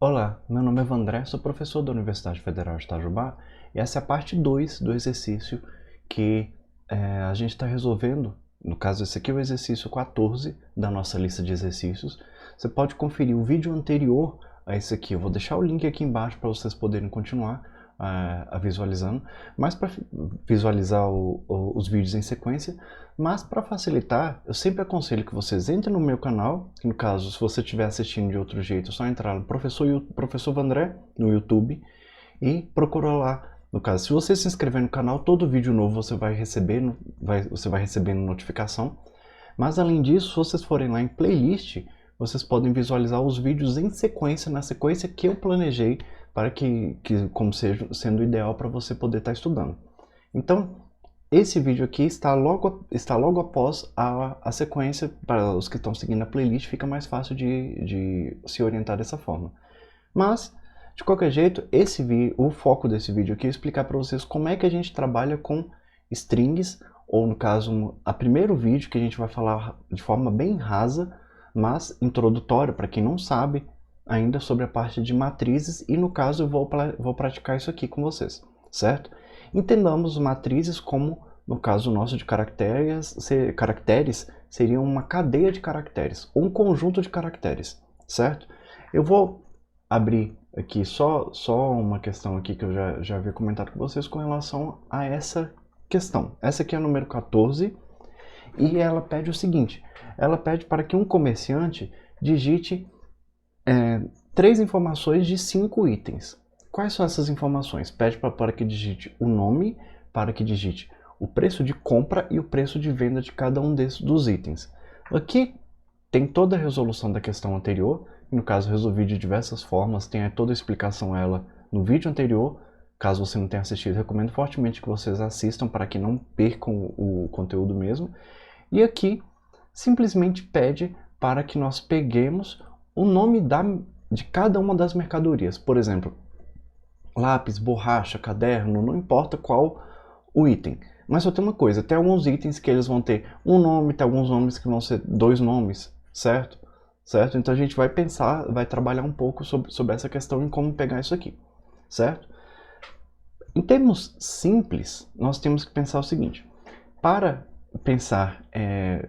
Olá, meu nome é Vandré, sou professor da Universidade Federal de Itajubá e essa é a parte 2 do exercício que a gente está resolvendo. No caso, esse aqui é o exercício 14 da nossa lista de exercícios. Você pode conferir o vídeo anterior a esse aqui. Eu vou deixar o link aqui embaixo para vocês poderem continuar visualizando, mas para visualizar os vídeos em sequência. Mas para facilitar, eu sempre aconselho que vocês entrem no meu canal, que no caso, se você estiver assistindo de outro jeito, é só entrar no Professor Vandré no YouTube e procurar lá. No caso, se você se inscrever no canal, todo vídeo novo você vai recebendo notificação. Mas além disso, se vocês forem lá em playlist, vocês podem visualizar os vídeos em sequência, na sequência que eu planejei para que como sendo ideal para você poder estar estudando. Então, esse vídeo aqui está logo após a sequência. Para os que estão seguindo a playlist, fica mais fácil de se orientar dessa forma. Mas, de qualquer jeito, o foco desse vídeo aqui é explicar para vocês como é que a gente trabalha com strings, ou no caso, a primeiro vídeo que a gente vai falar de forma bem rasa, mas introdutória, para quem não sabe ainda sobre a parte de matrizes, e no caso eu vou praticar isso aqui com vocês, certo? Entendamos matrizes como, no caso nosso de caracteres, seriam uma cadeia de caracteres, ou um conjunto de caracteres, certo? Eu vou abrir aqui só uma questão aqui que eu já havia comentado com vocês com relação a essa questão. Essa aqui é a número 14 e ela pede o seguinte, ela pede para que um comerciante digite 3 informações de 5 itens. Quais são essas informações? Pede para que digite o nome, para que digite o preço de compra e o preço de venda de cada um dos itens. Aqui tem toda a resolução da questão anterior, no caso resolvi de diversas formas, tem toda a explicação ela no vídeo anterior. Caso você não tenha assistido, recomendo fortemente que vocês assistam para que não percam o conteúdo mesmo. E aqui simplesmente pede para que nós peguemos o nome de cada uma das mercadorias. Por exemplo, lápis, borracha, caderno, não importa qual o item. Mas só tem uma coisa, tem alguns itens que eles vão ter um nome, tem alguns nomes que vão ser 2 nomes, certo? Então a gente vai pensar, vai trabalhar um pouco sobre essa questão em como pegar isso aqui, certo? Em termos simples, nós temos que pensar o seguinte. Para pensar,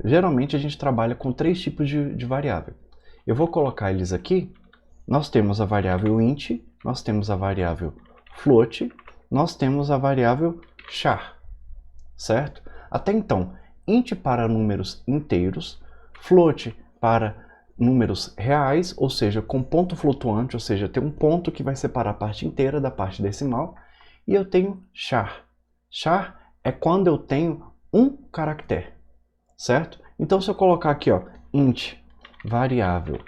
geralmente a gente trabalha com 3 tipos de variável. Eu vou colocar eles aqui. Nós temos a variável int, nós temos a variável float, nós temos a variável char, certo? Até então, int para números inteiros, float para números reais, ou seja, com ponto flutuante, ou seja, tem um ponto que vai separar a parte inteira da parte decimal, e eu tenho char. Char é quando eu tenho um caractere, certo? Então, se eu colocar aqui, ó, int variável,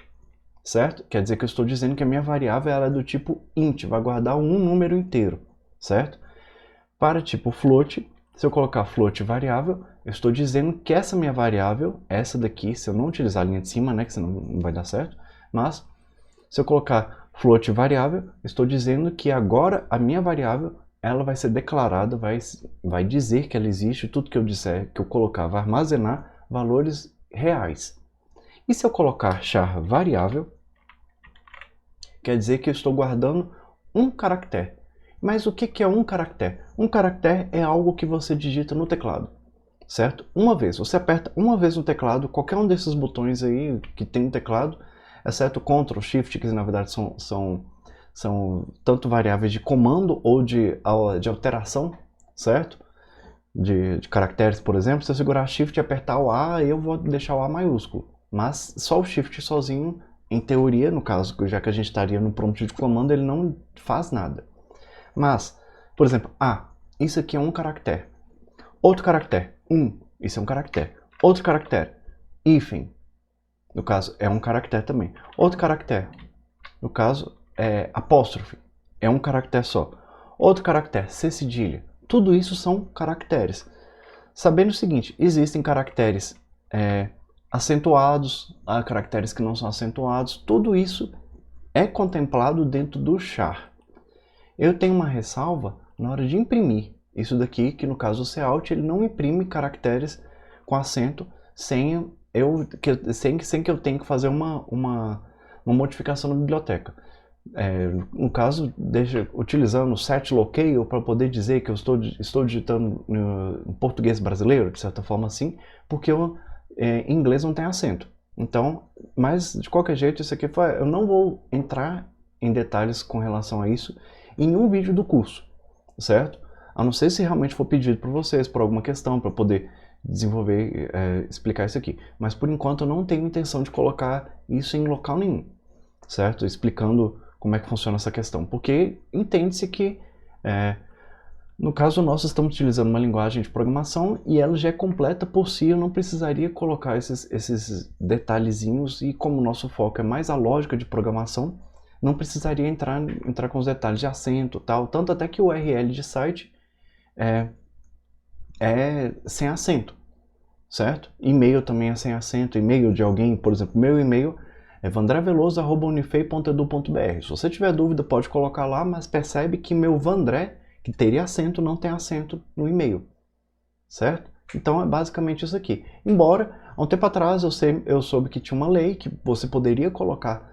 certo? Quer dizer que eu estou dizendo que a minha variável ela é do tipo int, vai guardar um número inteiro, certo? Para tipo float, se eu colocar float variável, eu estou dizendo que essa minha variável, essa daqui, se eu não utilizar a linha de cima, né, que senão não vai dar certo, mas se eu colocar float variável, eu estou dizendo que agora a minha variável, ela vai ser declarada, vai dizer que ela existe, tudo que eu disser, que eu colocar, vai armazenar valores reais. E se eu colocar char variável, quer dizer que eu estou guardando um caractere. Mas o que é um caractere? Um caractere é algo que você digita no teclado, certo? Uma vez, você aperta uma vez no teclado, qualquer um desses botões aí que tem no teclado, exceto Ctrl, Shift, que na verdade são tanto variáveis de comando ou de alteração, certo? De caracteres, por exemplo, se eu segurar Shift e apertar o A, eu vou deixar o A maiúsculo. Mas só o Shift sozinho, em teoria, no caso, já que a gente estaria no prompt de comando, ele não faz nada. Mas, por exemplo, isso aqui é um caractere. Outro caractere, isso é um caractere. Outro caractere, hífen, no caso, é um caractere também. Outro caractere, no caso, é apóstrofe, é um caractere só. Outro caractere, C cedilha. Tudo isso são caracteres. Sabendo o seguinte, existem caracteres acentuados, há caracteres que não são acentuados, tudo isso é contemplado dentro do char. Eu tenho uma ressalva na hora de imprimir isso daqui, que no caso o Cout ele não imprime caracteres com acento sem que eu tenha que fazer uma modificação na biblioteca. no caso, utilizando o set locale para poder dizer que eu estou digitando em português brasileiro, de certa forma assim, porque em inglês não tem acento. Então, mas de qualquer jeito, isso aqui eu não vou entrar em detalhes com relação a isso em um vídeo do curso, certo? A não ser se realmente for pedido por vocês, por alguma questão, para poder desenvolver, explicar isso aqui. Mas por enquanto eu não tenho intenção de colocar isso em local nenhum, certo? Explicando como é que funciona essa questão, porque entende-se que, no caso nosso, estamos utilizando uma linguagem de programação e ela já é completa por si, eu não precisaria colocar esses detalhezinhos, e como o nosso foco é mais a lógica de programação, não precisaria entrar com os detalhes de acento, tal, tanto até que o URL de site é sem acento, certo? E-mail também é sem acento, e-mail de alguém, por exemplo, meu e-mail é vandreveloso@unifei.edu.br. Se você tiver dúvida, pode colocar lá, mas percebe que meu Vandré, que teria acento, não tem acento no e-mail, certo? Então é basicamente isso aqui. Embora, há um tempo atrás, eu soube que tinha uma lei que você poderia colocar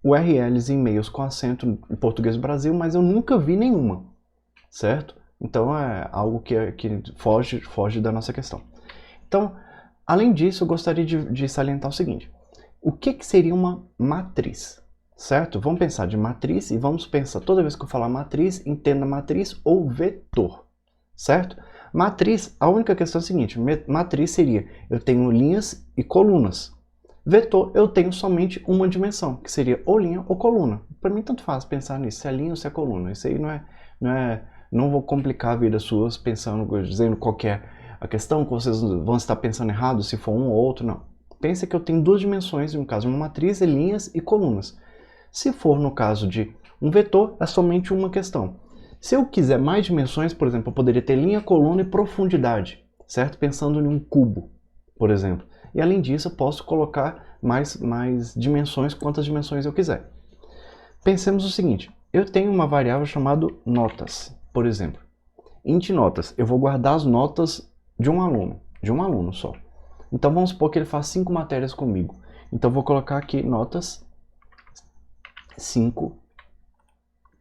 URLs em e-mails com acento em português do Brasil, mas eu nunca vi nenhuma, certo? Então é algo que foge da nossa questão. Então, além disso, eu gostaria de salientar o seguinte. O que seria uma matriz? Certo? Vamos pensar de matriz e vamos pensar, toda vez que eu falar matriz, entenda matriz ou vetor. Certo? Matriz, a única questão é a seguinte, matriz seria, eu tenho linhas e colunas. Vetor, eu tenho somente uma dimensão, que seria ou linha ou coluna. Para mim, tanto faz pensar nisso, se é linha ou se é coluna. Isso aí não vou complicar a vida suas pensando, dizendo qual que é a questão, que vocês vão estar pensando errado se for um ou outro, não. Pensa que eu tenho duas dimensões, no caso uma matriz, linhas e colunas. Se for no caso de um vetor, é somente uma questão. Se eu quiser mais dimensões, por exemplo, eu poderia ter linha, coluna e profundidade, certo? Pensando em um cubo, por exemplo. E além disso, eu posso colocar mais dimensões, quantas dimensões eu quiser. Pensemos o seguinte, eu tenho uma variável chamada notas, por exemplo. Int notas, eu vou guardar as notas de um aluno só. Então vamos supor que ele faz 5 matérias comigo. Então eu vou colocar aqui notas 5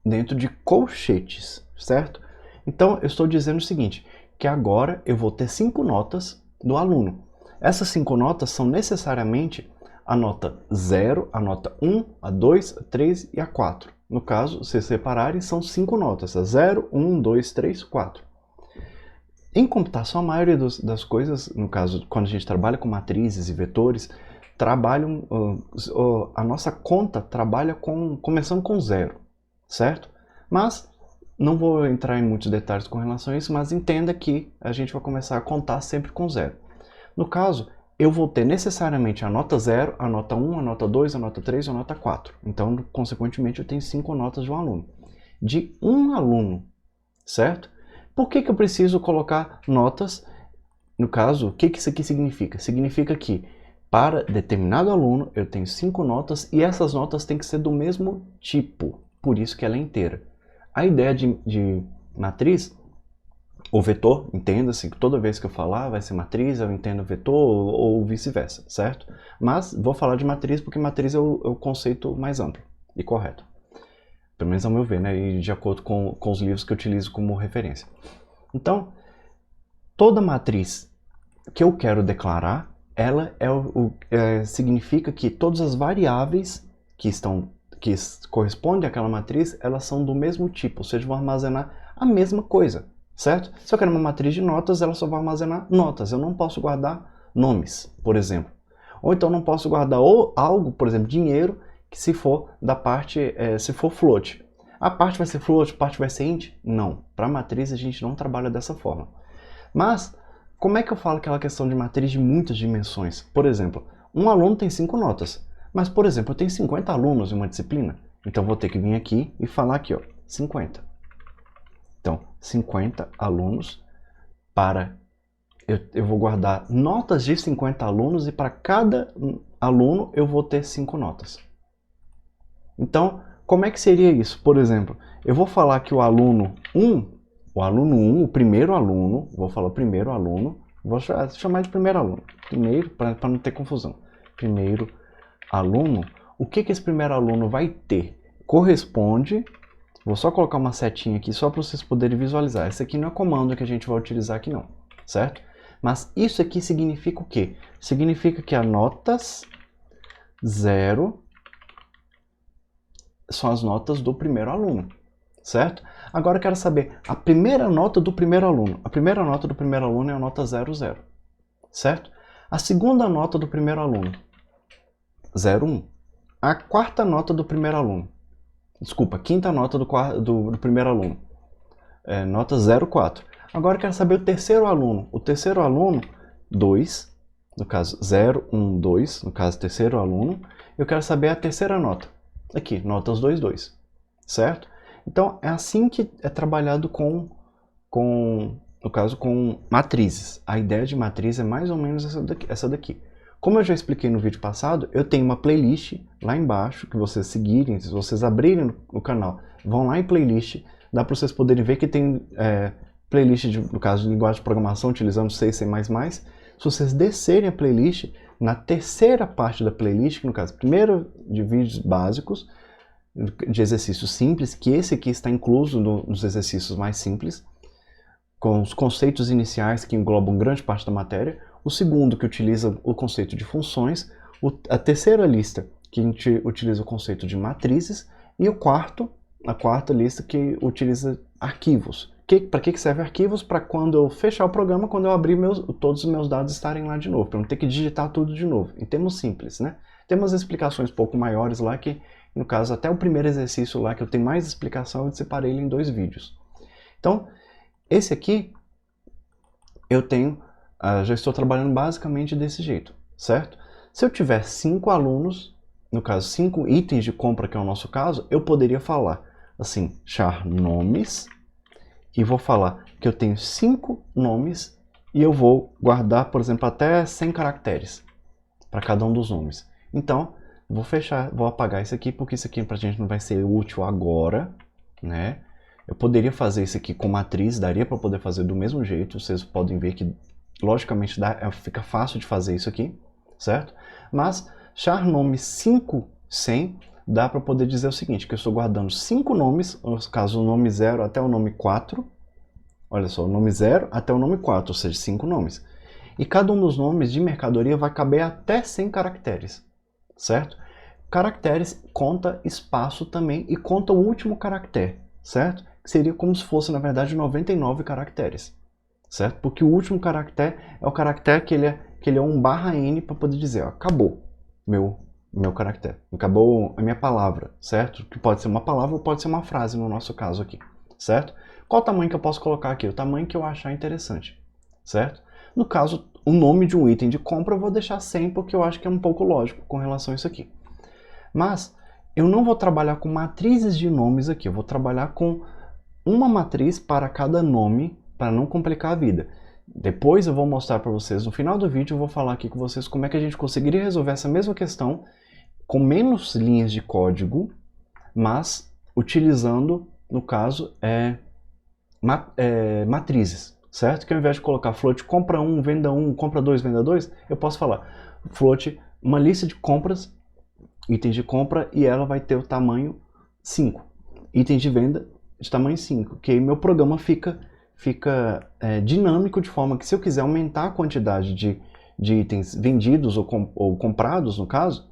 dentro de colchetes, certo? Então eu estou dizendo o seguinte, que agora eu vou ter 5 notas do aluno. Essas 5 notas são necessariamente a nota 0, a nota 1, a 2, a 3 e a 4. No caso, se separarem, são 5 notas, a 0, 1, 2, 3, 4. Em computação, a maioria das coisas, no caso, quando a gente trabalha com matrizes e vetores, a nossa conta trabalha começando com 0, certo? Mas, não vou entrar em muitos detalhes com relação a isso, mas entenda que a gente vai começar a contar sempre com 0. No caso, eu vou ter necessariamente a nota 0, a nota 1, a nota 2, a nota 3 e a nota 4. Então, consequentemente, eu tenho 5 notas de um aluno. De um aluno, certo? Por que eu preciso colocar notas? No caso, o que isso aqui significa? Significa que para determinado aluno eu tenho 5 notas e essas notas têm que ser do mesmo tipo, por isso que ela é inteira. A ideia de matriz, ou vetor, entenda-se que toda vez que eu falar vai ser matriz, eu entendo vetor ou vice-versa, certo? Mas vou falar de matriz porque matriz é o conceito mais amplo e correto. Pelo menos ao meu ver, né? E de acordo com os livros que eu utilizo como referência. Então, toda matriz que eu quero declarar, ela significa que todas as variáveis que correspondem àquela matriz, elas são do mesmo tipo, ou seja, vão armazenar a mesma coisa, certo? Se eu quero uma matriz de notas, ela só vai armazenar notas. Eu não posso guardar nomes, por exemplo. Ou então não posso guardar algo, por exemplo, dinheiro, que se for da parte, se for float. A parte vai ser float, a parte vai ser int? Não. Para matriz a gente não trabalha dessa forma. Mas, como é que eu falo aquela questão de matriz de muitas dimensões? Por exemplo, um aluno tem 5 notas. Mas, por exemplo, eu tenho 50 alunos em uma disciplina. Então vou ter que vir aqui e falar aqui, ó, 50. Então, 50 alunos para... Eu vou guardar notas de 50 alunos e para cada aluno eu vou ter 5 notas. Então, como é que seria isso? Por exemplo, eu vou falar que o aluno 1, o primeiro aluno, vou falar o primeiro aluno, vou chamar de primeiro aluno, primeiro, para não ter confusão. Primeiro aluno, o que esse primeiro aluno vai ter? Corresponde, vou só colocar uma setinha aqui só para vocês poderem visualizar. Esse aqui não é comando que a gente vai utilizar aqui não, certo? Mas isso aqui significa o quê? Significa que as notas 0 são as notas do primeiro aluno, certo? Agora eu quero saber a primeira nota do primeiro aluno. A primeira nota do primeiro aluno é a nota 00, certo? A segunda nota do primeiro aluno, 01. A quarta nota do primeiro aluno, desculpa, quinta nota do primeiro aluno, nota 04. Agora eu quero saber o terceiro aluno. O terceiro aluno, 2, no caso 0, 1, 2, no caso terceiro aluno. Eu quero saber a terceira nota. Aqui, notas 2, 2, certo? Então, é assim que é trabalhado no caso, com matrizes. A ideia de matriz é mais ou menos essa daqui. Como eu já expliquei no vídeo passado, eu tenho uma playlist lá embaixo, que vocês seguirem, se vocês abrirem no canal, vão lá em playlist, dá para vocês poderem ver que tem playlist, no caso de linguagem de programação, utilizando C e C++. Se vocês descerem a playlist, na terceira parte da playlist, que no caso, primeiro de vídeos básicos, de exercícios simples, que esse aqui está incluso nos exercícios mais simples, com os conceitos iniciais que englobam grande parte da matéria, o segundo que utiliza o conceito de funções, a terceira lista que a gente utiliza o conceito de matrizes, e a quarta lista que utiliza arquivos. Para que serve arquivos? Para quando eu fechar o programa, quando eu abrir todos os meus dados estarem lá de novo, para não ter que digitar tudo de novo, em termos simples, né? Tem umas explicações um pouco maiores lá que, no caso, até o primeiro exercício lá, que eu tenho mais explicação, eu separei ele em 2 vídeos. Então, esse aqui, eu tenho, já estou trabalhando basicamente desse jeito, certo? Se eu tiver 5 alunos, no caso, 5 itens de compra, que é o nosso caso, eu poderia falar assim, char nomes, e vou falar que eu tenho 5 nomes e eu vou guardar, por exemplo, até 100 caracteres para cada um dos nomes. Então, vou apagar isso aqui, porque isso aqui pra gente não vai ser útil agora, né? Eu poderia fazer isso aqui com matriz, daria para poder fazer do mesmo jeito, vocês podem ver que, logicamente, fica fácil de fazer isso aqui, certo? Mas, char nome 5, 100, dá para poder dizer o seguinte, que eu estou guardando 5 nomes, no caso o nome 0 até o nome 4, olha só, o nome 0 até o nome 4, ou seja, 5 nomes. E cada um dos nomes de mercadoria vai caber até 100 caracteres, certo? Caracteres conta espaço também e conta o último caractere, certo? Que seria como se fosse, na verdade, 99 caracteres, certo? Porque o último caractere é o caractere que ele é um /n para poder dizer, ó, acabou meu caractere, acabou a minha palavra, certo? Que pode ser uma palavra ou pode ser uma frase no nosso caso aqui, certo? Qual o tamanho que eu posso colocar aqui? O tamanho que eu achar interessante, certo? No caso, o nome de um item de compra eu vou deixar 100 porque eu acho que é um pouco lógico com relação a isso aqui. Mas eu não vou trabalhar com matrizes de nomes aqui, eu vou trabalhar com uma matriz para cada nome, para não complicar a vida. Depois eu vou mostrar para vocês, no final do vídeo eu vou falar aqui com vocês como é que a gente conseguiria resolver essa mesma questão com menos linhas de código, mas utilizando, no caso, matrizes, certo? Que ao invés de colocar float compra 1, venda 1, compra 2, venda 2, eu posso falar float, uma lista de compras, itens de compra, e ela vai ter o tamanho 5. Itens de venda de tamanho 5, que aí meu programa fica dinâmico, de forma que se eu quiser aumentar a quantidade de itens vendidos ou comprados, no caso,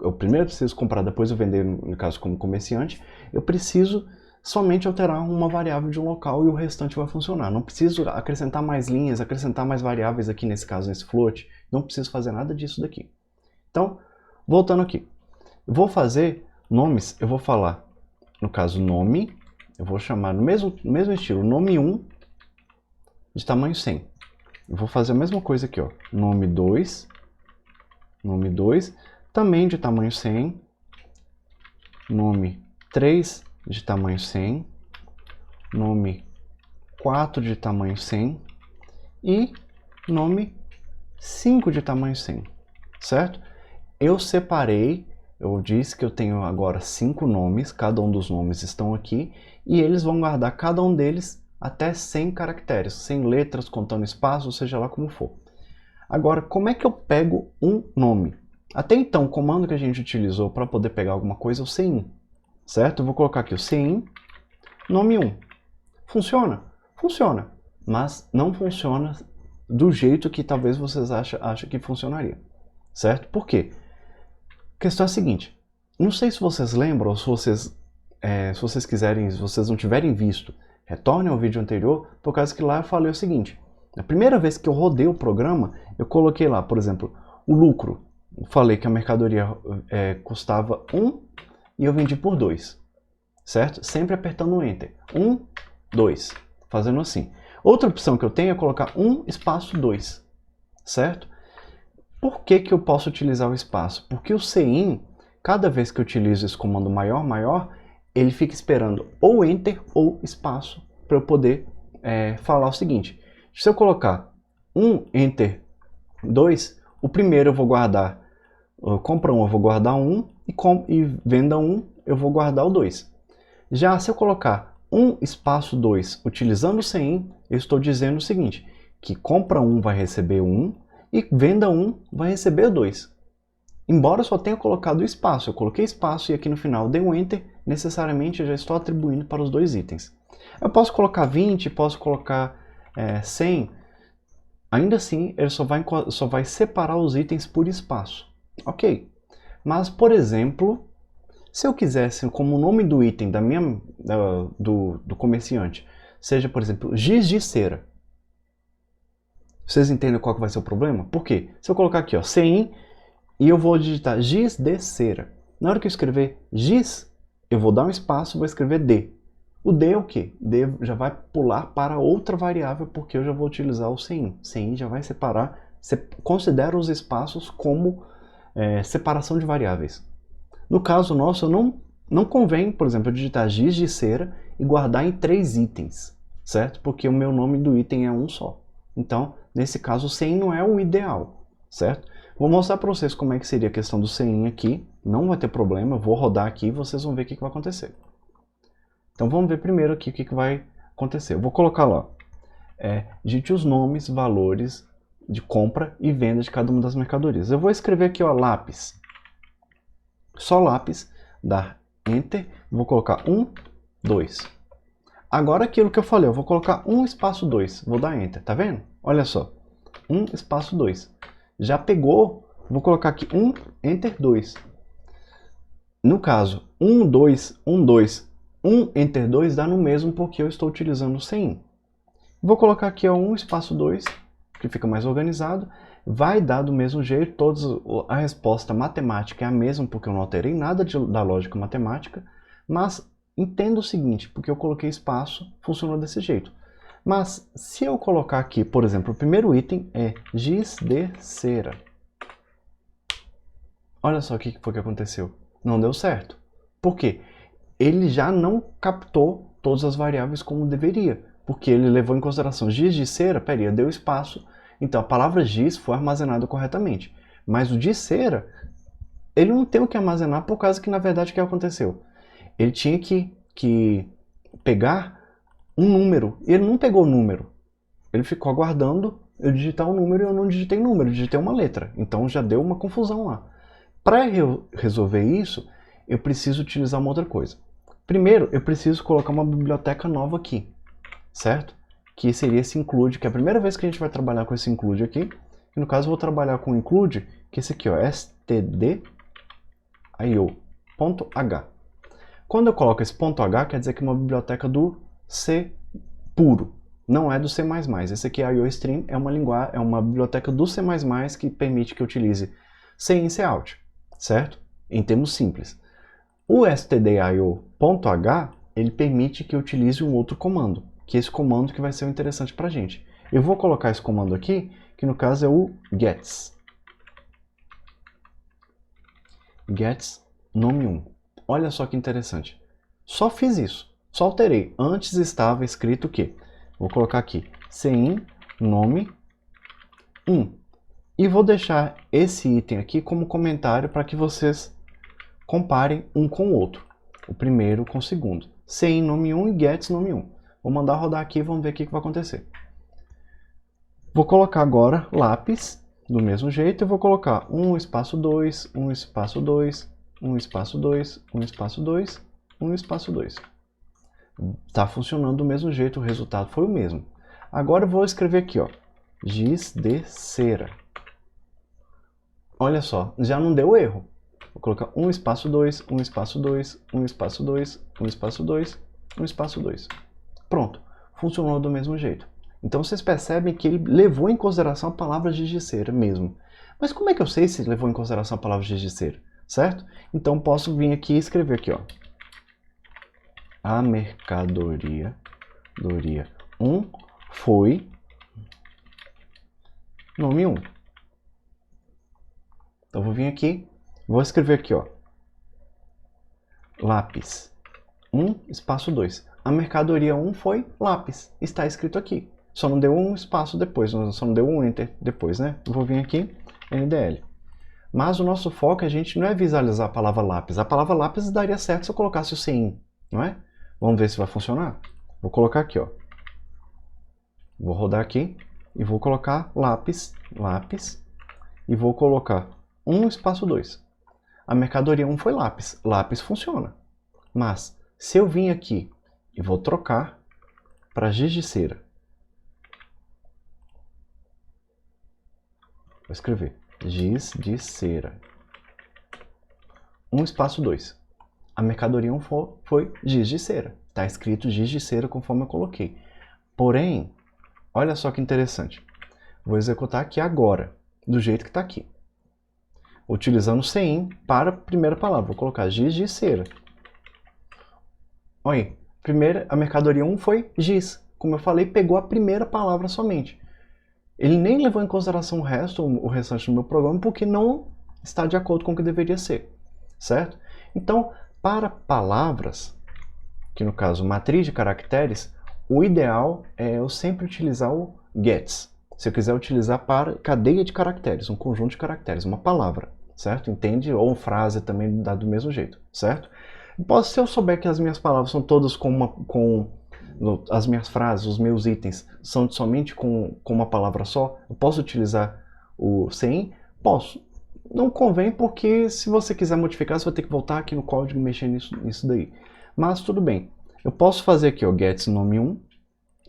eu primeiro preciso comprar, depois eu vender, no caso como comerciante, eu preciso somente alterar uma variável de um local e o restante vai funcionar. Não preciso acrescentar mais linhas, acrescentar mais variáveis aqui nesse caso, nesse float, não preciso fazer nada disso daqui. Então, voltando aqui, eu vou fazer nomes, eu vou falar, no caso nome, eu vou chamar no mesmo estilo, nome 1 de tamanho 100. Eu vou fazer a mesma coisa aqui, ó, nome 2, também de tamanho 100, nome 3 de tamanho 100, nome 4 de tamanho 100 e nome 5 de tamanho 100, certo? Eu separei, eu disse que eu tenho agora 5 nomes, cada um dos nomes estão aqui, e eles vão guardar cada um deles até 100 caracteres, 100 letras, contando espaço, seja lá como for. Agora, como é que eu pego um nome? Até então, o comando que a gente utilizou para poder pegar alguma coisa é o cin, certo? Eu vou colocar aqui o cin nome1. Funciona? Funciona, mas não funciona do jeito que talvez vocês achem que funcionaria, certo? Por quê? A questão é a seguinte, não sei se vocês lembram, ou se vocês quiserem, se vocês não tiverem visto, retornem ao vídeo anterior, por causa que lá eu falei o seguinte, a primeira vez que eu rodei o programa, eu coloquei lá, por exemplo, o lucro. Eu falei que a mercadoria custava 1 e eu vendi por 2, certo? Sempre apertando o Enter. 1, 2, fazendo assim. Outra opção que eu tenho é colocar 1 espaço 2, certo? Por que que eu posso utilizar o espaço? Porque o cin, cada vez que eu utilizo esse comando maior, ele fica esperando ou Enter ou espaço para eu poder falar o seguinte. Se eu colocar 1, Enter 2, o primeiro eu vou guardar, compra 1 eu vou guardar 1 e venda 1 eu vou guardar o 2. Já se eu colocar 1 espaço 2 utilizando o cin, eu estou dizendo o seguinte, que compra 1 vai receber 1 e venda 1 vai receber 2. Embora eu só tenha colocado o espaço, eu coloquei espaço e aqui no final dei um Enter, necessariamente eu já estou atribuindo para os dois itens. Eu posso colocar 20, posso colocar 100, ainda assim ele só vai separar os itens por espaço. Ok, mas por exemplo, se eu quisesse como o nome do item do comerciante seja, por exemplo, giz de cera, vocês entendem qual que vai ser o problema? Por quê? Se eu colocar aqui, ó, cin, e eu vou digitar giz de cera, na hora que eu escrever giz, eu vou dar um espaço e vou escrever d. O d é o quê? D já vai pular para outra variável porque eu já vou utilizar o cin. Cin já vai separar, considera os espaços como separação de variáveis. No caso nosso, não convém, por exemplo, eu digitar giz de cera e guardar em 3 itens, certo? Porque o meu nome do item é um só. Então, nesse caso, o cin não é o ideal, certo? Vou mostrar para vocês como é que seria a questão do cin aqui. Não vai ter problema, eu vou rodar aqui e vocês vão ver o que vai acontecer. Então vamos ver primeiro aqui o que vai acontecer. Eu vou colocar lá, digite os nomes, valores de compra e venda de cada uma das mercadorias. Eu vou escrever aqui, ó, lápis. Só lápis, dar Enter, vou colocar 1, 2. Agora aquilo que eu falei, eu vou colocar 1 espaço 2, vou dar Enter, tá vendo? Olha só, 1 espaço 2. Já pegou, vou colocar aqui 1, Enter 2. No caso, 1, 2, 1, 2, 1, Enter 2 dá no mesmo porque eu estou utilizando o cin. Vou colocar aqui ó, 1 espaço 2, que fica mais organizado. Vai dar do mesmo jeito, a resposta matemática é a mesma porque eu não alterei nada da lógica matemática, mas entenda o seguinte, porque eu coloquei espaço, funcionou desse jeito. Mas se eu colocar aqui, por exemplo, o primeiro item é giz de cera. Olha só o que foi que aconteceu. Não deu certo. Por quê? Ele já não captou todas as variáveis como deveria, porque ele levou em consideração giz de cera, peraí, deu espaço, então a palavra giz foi armazenada corretamente. Mas o de cera, ele não tem o que armazenar por causa que na verdade o que aconteceu? Ele tinha que pegar um número, e ele não pegou o número. Ele ficou aguardando eu digitar um número e eu não digitei número, eu digitei uma letra. Então já deu uma confusão lá. Para resolver isso, eu preciso utilizar uma outra coisa. Primeiro, eu preciso colocar uma biblioteca nova aqui, certo? Que seria esse include, que é a primeira vez que a gente vai trabalhar com esse include aqui. E no caso, eu vou trabalhar com o include, que é esse aqui, ó, stdio.h. Quando eu coloco esse .h, quer dizer que é uma biblioteca do C puro, não é do C++. Esse aqui, IOStream, é uma biblioteca do C++ que permite que eu utilize cin e cout, certo? Em termos simples. O stdio.h, ele permite que eu utilize um outro comando, que é esse comando que vai ser o interessante para a gente. Eu vou colocar esse comando aqui, que no caso é o gets. Gets nome1. Olha só que interessante. Só fiz isso, só alterei. Antes estava escrito o quê? Vou colocar aqui, cin nome 1. E vou deixar esse item aqui como comentário para que vocês comparem um com o outro. O primeiro com o segundo. Cin nome 1 e gets nome 1. Vou mandar rodar aqui e vamos ver o que vai acontecer. Vou colocar agora lápis do mesmo jeito, eu vou colocar 1 espaço 2, 1 espaço 2, 1 espaço 2, 1 espaço 2, 1 espaço 2. Está funcionando do mesmo jeito, o resultado foi o mesmo. Agora eu vou escrever aqui, ó, giz de cera. Olha só, já não deu erro. Vou colocar 1 espaço 2, 1 espaço 2, 1 espaço 2, 1 espaço 2, 1 espaço 2. Pronto, funcionou do mesmo jeito. Então vocês percebem que ele levou em consideração a palavra giz de cera mesmo. Mas como é que eu sei se levou em consideração a palavra giz de cera? Certo? Então posso vir aqui e escrever aqui, ó. A mercadoria 1 foi nome 1. Então vou vir aqui, vou escrever aqui, ó. Lápis 1 espaço 2. A mercadoria 1 foi lápis. Está escrito aqui. Só não deu um espaço depois, só não deu um enter depois, né? Vou vir aqui, NDL. Mas o nosso foco, a gente não é visualizar a palavra lápis. A palavra lápis daria certo se eu colocasse o CIN, não é? Vamos ver se vai funcionar? Vou colocar aqui, ó. Vou rodar aqui e vou colocar lápis, lápis, e vou colocar 1 espaço 2. A mercadoria 1 foi lápis. Lápis funciona. Mas se eu vim aqui e vou trocar para giz de cera. Vou escrever giz de cera. 1 espaço 2. A mercadoria 1 foi giz de cera. Está escrito giz de cera conforme eu coloquei. Porém, olha só que interessante. Vou executar aqui agora, do jeito que está aqui. Utilizando o CIN para a primeira palavra. Vou colocar giz de cera. Olha aí, a mercadoria 1 foi giz. Como eu falei, pegou a primeira palavra somente. Ele nem levou em consideração o restante do meu programa, porque não está de acordo com o que deveria ser. Certo? Então, para palavras, que no caso matriz de caracteres, o ideal é eu sempre utilizar o gets. Se eu quiser utilizar para cadeia de caracteres, um conjunto de caracteres, uma palavra, certo? Entende? Ou frase também dá do mesmo jeito, certo? Se eu souber que as minhas palavras são todas as minhas frases, os meus itens, são somente com uma palavra só, eu posso utilizar o CIN? Posso. Não convém, porque se você quiser modificar, você vai ter que voltar aqui no código e mexer nisso daí. Mas tudo bem. Eu posso fazer aqui, ó, gets nome 1,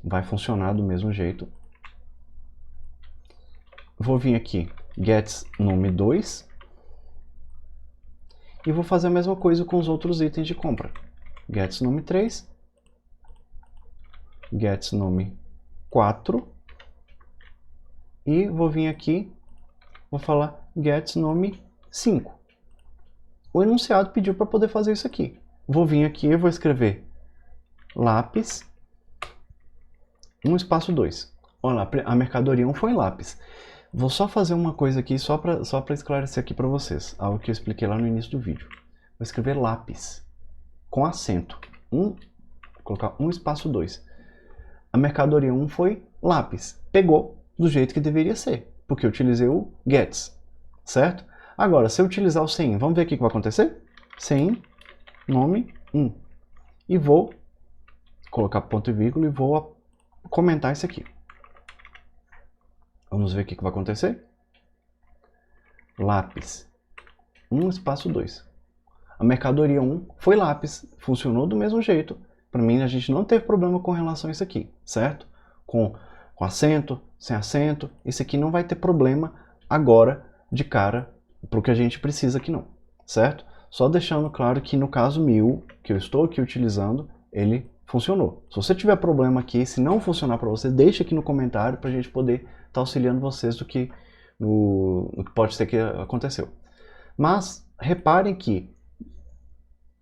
vai funcionar do mesmo jeito. Vou vir aqui, gets nome 2, e vou fazer a mesma coisa com os outros itens de compra. Gets nome 3, gets nome 4, e vou vir aqui, vou falar gets nome 5. O enunciado pediu para poder fazer isso aqui. Vou vir aqui e vou escrever lápis 1 espaço 2. Olha lá, a mercadoria 1 foi lápis. Vou só fazer uma coisa aqui, só para esclarecer aqui para vocês, algo que eu expliquei lá no início do vídeo. Vou escrever lápis, com acento. Vou colocar 1 espaço 2. A mercadoria 1 foi lápis. Pegou do jeito que deveria ser, porque eu utilizei o gets, certo? Agora, se eu utilizar o CIN, vamos ver o que vai acontecer? CIN, nome 1. E vou colocar ponto e vírgula e vou comentar isso aqui. Vamos ver o que vai acontecer? Lápis 1 espaço 2. A mercadoria 1 foi lápis, funcionou do mesmo jeito. Para mim, a gente não teve problema com relação a isso aqui, certo? Com acento, sem acento, isso aqui não vai ter problema agora de cara para o que a gente precisa aqui não, certo? Só deixando claro que no caso meu, que eu estou aqui utilizando, ele funcionou. Se você tiver problema aqui, se não funcionar para você, deixa aqui no comentário para a gente poder estar auxiliando vocês no que pode ser que aconteceu. Mas reparem que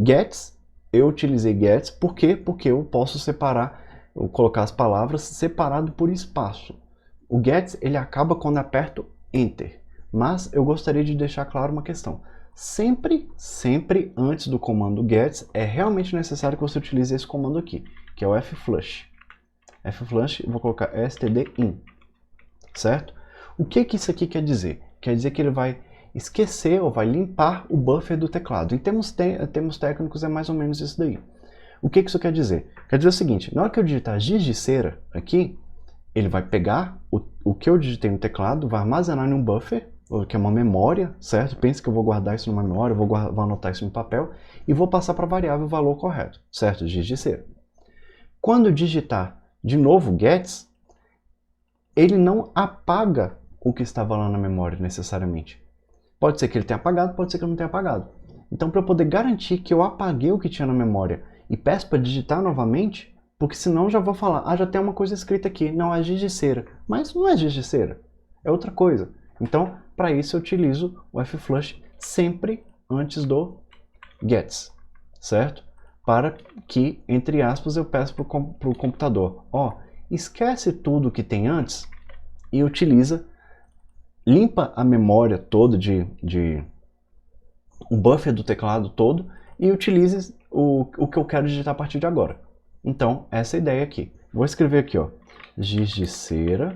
gets, eu utilizei gets, por quê? Porque eu posso separar, eu colocar as palavras separado por espaço. O gets, ele acaba quando aperto Enter. Mas eu gostaria de deixar claro uma questão. Sempre antes do comando gets, é realmente necessário que você utilize esse comando aqui, que é o flush. Flush, eu vou colocar stdin, certo? O que isso aqui quer dizer? Quer dizer que ele vai esquecer ou vai limpar o buffer do teclado. Em termos técnicos é mais ou menos isso daí. O que isso quer dizer? Quer dizer o seguinte, na hora que eu digitar giz de cera aqui, ele vai pegar o que eu digitei no teclado, vai armazenar em um buffer, que é uma memória, certo? Pense que eu vou guardar isso numa memória, vou anotar isso no papel e vou passar para a variável o valor correto, certo? Giz de cera. Quando eu digitar de novo gets, ele não apaga o que estava lá na memória necessariamente. Pode ser que ele tenha apagado, pode ser que eu não tenha apagado. Então, para eu poder garantir que eu apaguei o que tinha na memória e peço para digitar novamente, porque senão já vou falar, já tem uma coisa escrita aqui, não é giz de cera. Mas não é giz de cera, é outra coisa. Então, para isso eu utilizo o flush sempre antes do gets, certo? Para que, entre aspas, eu peço para o computador, esquece tudo que tem antes e utiliza, limpa a memória toda o buffer do teclado todo e utilize o que eu quero digitar a partir de agora. Então, essa é a ideia aqui. Vou escrever aqui, giz de cera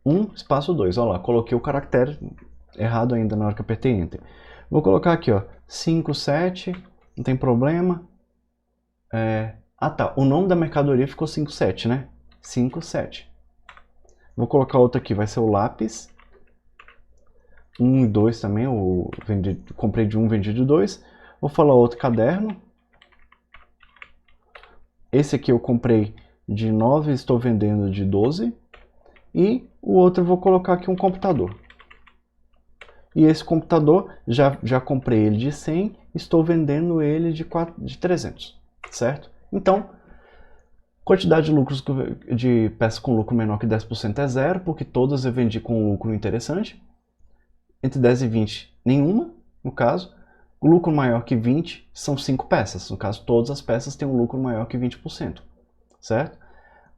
1, espaço 2. Olha lá, coloquei o caractere errado ainda na hora que eu apertei Enter. Vou colocar aqui, 5, 7, não tem problema. Tá, o nome da mercadoria ficou 57, né? 57. Vou colocar outro aqui, vai ser o lápis. 1 e 2 também, comprei de 1, vendi de 2. Vou falar outro caderno. Esse aqui eu comprei de 9, estou vendendo de 12. E o outro eu vou colocar aqui um computador. E esse computador, já comprei ele de 100, estou vendendo ele de 300, certo? Então, quantidade de lucros de peças com lucro menor que 10% é zero, porque todas eu vendi com lucro interessante. Entre 10 e 20, nenhuma, no caso. O lucro maior que 20 são 5 peças. No caso, todas as peças têm um lucro maior que 20%, certo?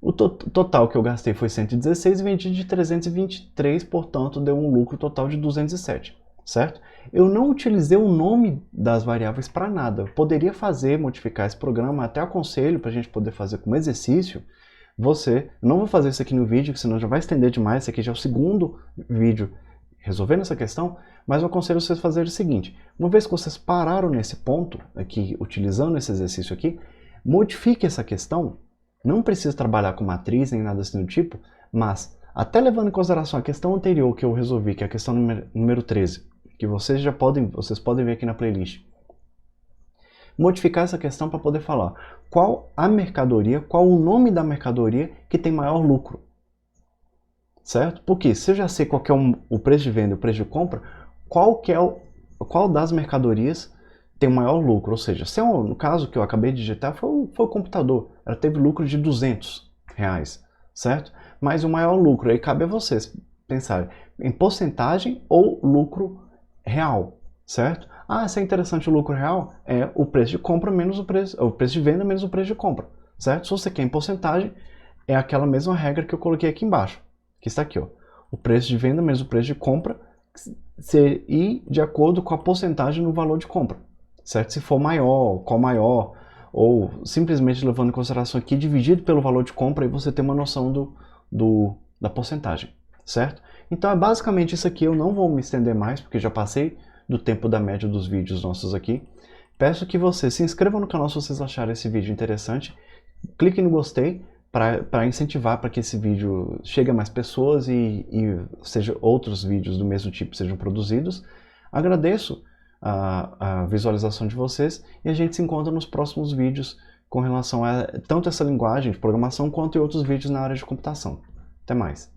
O total que eu gastei foi 116 e vendi de 323, portanto, deu um lucro total de 207, certo? Eu não utilizei o nome das variáveis para nada. Eu poderia modificar esse programa, até aconselho para a gente poder fazer como exercício. Não vou fazer isso aqui no vídeo, senão já vai estender demais. Esse aqui já é o segundo vídeo resolvendo essa questão, mas eu aconselho vocês a fazerem o seguinte: uma vez que vocês pararam nesse ponto, aqui, utilizando esse exercício aqui, modifique essa questão. Não precisa trabalhar com matriz nem nada assim do tipo, mas até levando em consideração a questão anterior que eu resolvi, que é a questão número 13, que vocês podem ver aqui na playlist. Modificar essa questão para poder falar qual o nome da mercadoria que tem maior lucro. Certo? Porque se eu já sei qual que é o preço de venda e o preço de compra, qual das mercadorias tem o maior lucro? Ou seja, no caso que eu acabei de digitar foi o computador, ela teve lucro de R$200, certo? Mas o maior lucro, aí cabe a vocês pensarem em porcentagem ou lucro real, certo? Se é interessante o lucro real, é o preço de compra menos o preço de venda menos o preço de compra, certo? Se você quer em porcentagem, é aquela mesma regra que eu coloquei aqui embaixo, que está aqui, o preço de venda menos o preço de compra, e de acordo com a porcentagem no valor de compra, certo? Se for maior, qual maior, ou simplesmente levando em consideração aqui, dividido pelo valor de compra, aí você tem uma noção da porcentagem, certo? Então é basicamente isso aqui. Eu não vou me estender mais, porque já passei do tempo da média dos vídeos nossos aqui. Peço que você se inscreva no canal se vocês acharem esse vídeo interessante, clique no gostei, para incentivar para que esse vídeo chegue a mais pessoas e outros vídeos do mesmo tipo sejam produzidos. Agradeço a visualização de vocês e a gente se encontra nos próximos vídeos com relação a tanto essa linguagem de programação quanto em outros vídeos na área de computação. Até mais!